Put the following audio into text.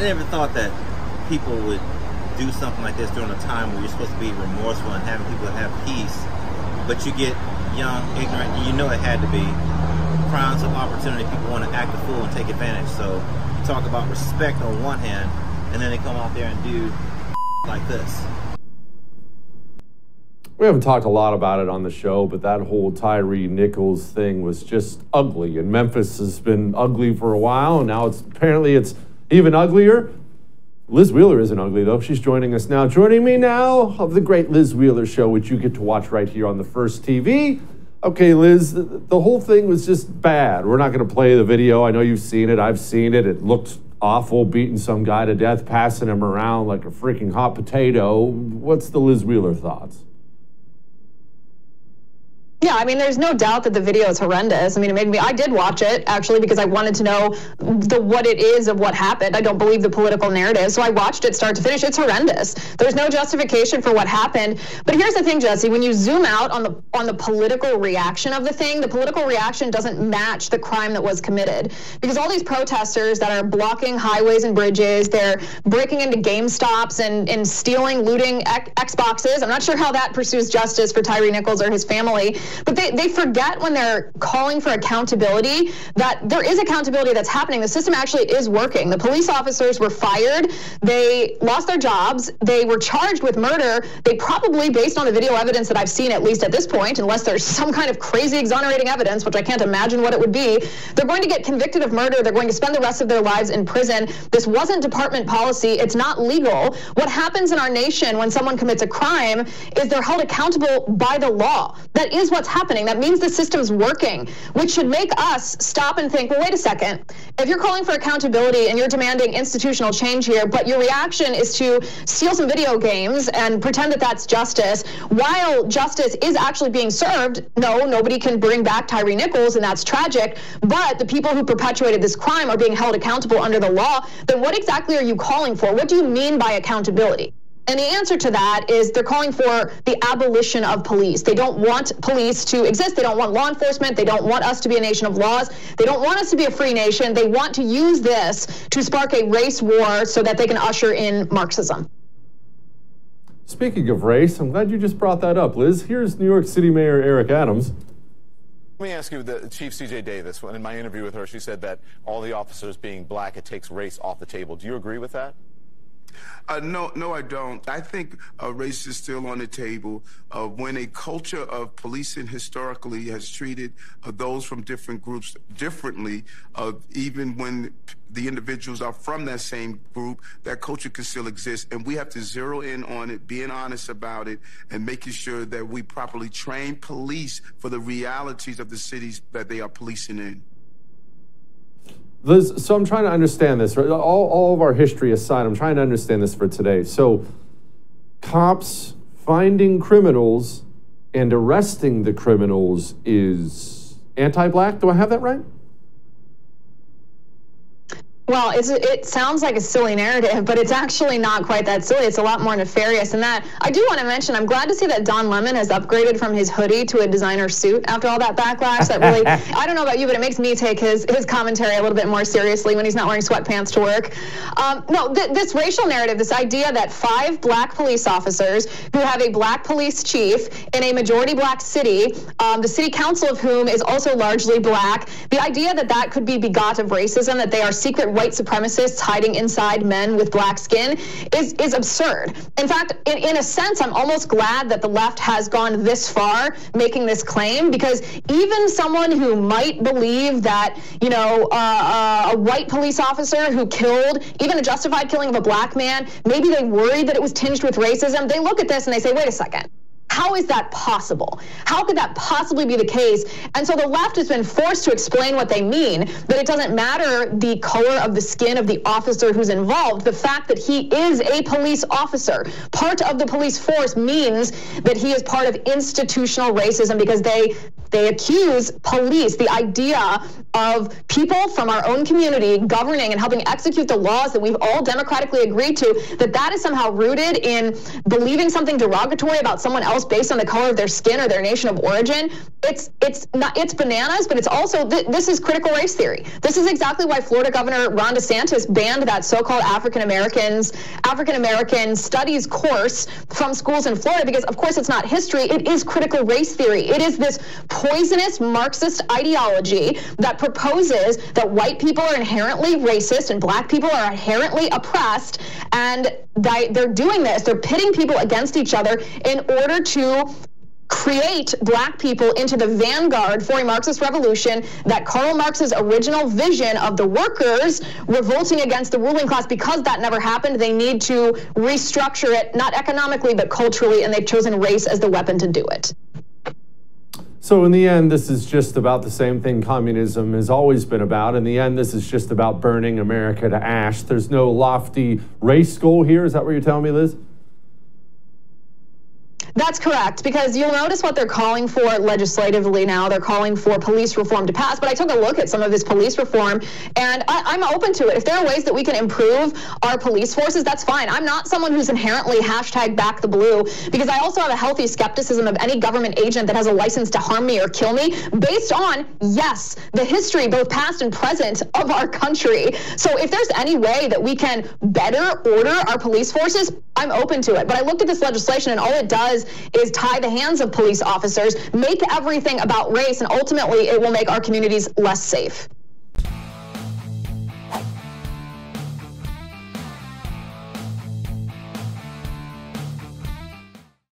never thought that people would do something like this during a time where you're supposed to be remorseful and having people have peace, but you get young, ignorant, and you know it had to be crimes of opportunity. People want to act a fool and take advantage. So you talk about respect on one hand, and then they come out there and do like this. We haven't talked a lot about it on the show, but that whole Tyre Nichols thing was just ugly. And Memphis has been ugly for a while, and now apparently it's even uglier. Liz Wheeler isn't ugly, though. She's joining us now. Joining me now of the great Liz Wheeler Show, which you get to watch right here on the First TV. Okay, Liz, the whole thing was just bad. We're not going to play the video. I know you've seen it. I've seen it. It looked awful, beating some guy to death, passing him around like a freaking hot potato. What's the Liz Wheeler thoughts? Yeah, I mean, there's no doubt that the video is horrendous. I mean, I did watch it, actually, because I wanted to know what it is of what happened. I don't believe the political narrative, so I watched it start to finish. It's horrendous. There's no justification for what happened. But here's the thing, Jesse, when you zoom out on the political reaction of the thing, the political reaction doesn't match the crime that was committed. Because all these protesters that are blocking highways and bridges, they're breaking into GameStops and stealing, looting Xboxes. I'm not sure how that pursues justice for Tyre Nichols or his family. But they forget when they're calling for accountability that there is accountability that's happening. The system actually is working. The police officers were fired. They lost their jobs. They were charged with murder. They probably, based on the video evidence that I've seen, at least at this point, unless there's some kind of crazy exonerating evidence, which I can't imagine what it would be, they're going to get convicted of murder. They're going to spend the rest of their lives in prison. This wasn't department policy. It's not legal. What happens in our nation when someone commits a crime is they're held accountable by the law. That is what's happening. That means the system's working, which should make us stop and think, well, wait a second. If you're calling for accountability and you're demanding institutional change here, but your reaction is to steal some video games and pretend that that's justice, while justice is actually being served, no, nobody can bring back Tyre Nichols, and that's tragic, but the people who perpetuated this crime are being held accountable under the law, then what exactly are you calling for? What do you mean by accountability? And the answer to that is they're calling for the abolition of police. They don't want police to exist. They don't want law enforcement. They don't want us to be a nation of laws. They don't want us to be a free nation. They want to use this to spark a race war so that they can usher in Marxism. Speaking of race, I'm glad you just brought that up, Liz. Here's New York City Mayor Eric Adams. Let me ask you, the Chief C.J. Davis, in my interview with her, she said that all the officers being black, it takes race off the table. Do you agree with that? No, I don't. I think race is still on the table. When a culture of policing historically has treated those from different groups differently, even when the individuals are from that same group, that culture can still exist. And we have to zero in on it, being honest about it, and making sure that we properly train police for the realities of the cities that they are policing in. Liz, so I'm trying to understand this. Right? All of our history aside, I'm trying to understand this for today. So cops finding criminals and arresting the criminals is anti-black? Do I have that right? Well, it sounds like a silly narrative, but it's actually not quite that silly. It's a lot more nefarious than that. I do want to mention, I'm glad to see that Don Lemon has upgraded from his hoodie to a designer suit after all that backlash. That really, I don't know about you, but it makes me take his commentary a little bit more seriously when he's not wearing sweatpants to work. This racial narrative, this idea that 5 black police officers who have a black police chief in a majority black city, the city council of whom is also largely black, the idea that that could be begot of racism, that they are secret white supremacists hiding inside men with black skin is absurd. In fact, in a sense, I'm almost glad that the left has gone this far making this claim, because even someone who might believe that, you know, a white police officer who killed, even a justified killing of a black man, maybe they worried that it was tinged with racism, they look at this and they say, wait a second. How is that possible? How could that possibly be the case? And so the left has been forced to explain what they mean, that it doesn't matter the color of the skin of the officer who's involved. The fact that he is a police officer, part of the police force, means that he is part of institutional racism, because they They accuse police, the idea of people from our own community governing and helping execute the laws that we've all democratically agreed to, that is somehow rooted in believing something derogatory about someone else based on the color of their skin or their nation of origin. It's bananas, but it's also, this is critical race theory. This is exactly why Florida Governor Ron DeSantis banned that so-called African American studies course from schools in Florida, because of course it's not history, it is critical race theory. It is this poisonous Marxist ideology that proposes that white people are inherently racist and black people are inherently oppressed, and they're doing this, they're pitting people against each other in order to create black people into the vanguard for a Marxist revolution, that Karl Marx's original vision of the workers revolting against the ruling class. Because that never happened, they need to restructure it, not economically, but culturally, and they've chosen race as the weapon to do it. So in the end, this is just about the same thing communism has always been about. In the end, this is just about burning America to ash. There's no lofty race goal here. Is that what you're telling me, Liz? That's correct, because you'll notice what they're calling for legislatively now. They're calling for police reform to pass, but I took a look at some of this police reform, and I'm open to it. If there are ways that we can improve our police forces, that's fine. I'm not someone who's inherently #back the blue, because I also have a healthy skepticism of any government agent that has a license to harm me or kill me based on, yes, the history, both past and present, of our country. So if there's any way that we can better order our police forces, I'm open to it. But I looked at this legislation, and all it does is tie the hands of police officers, make everything about race, and ultimately it will make our communities less safe.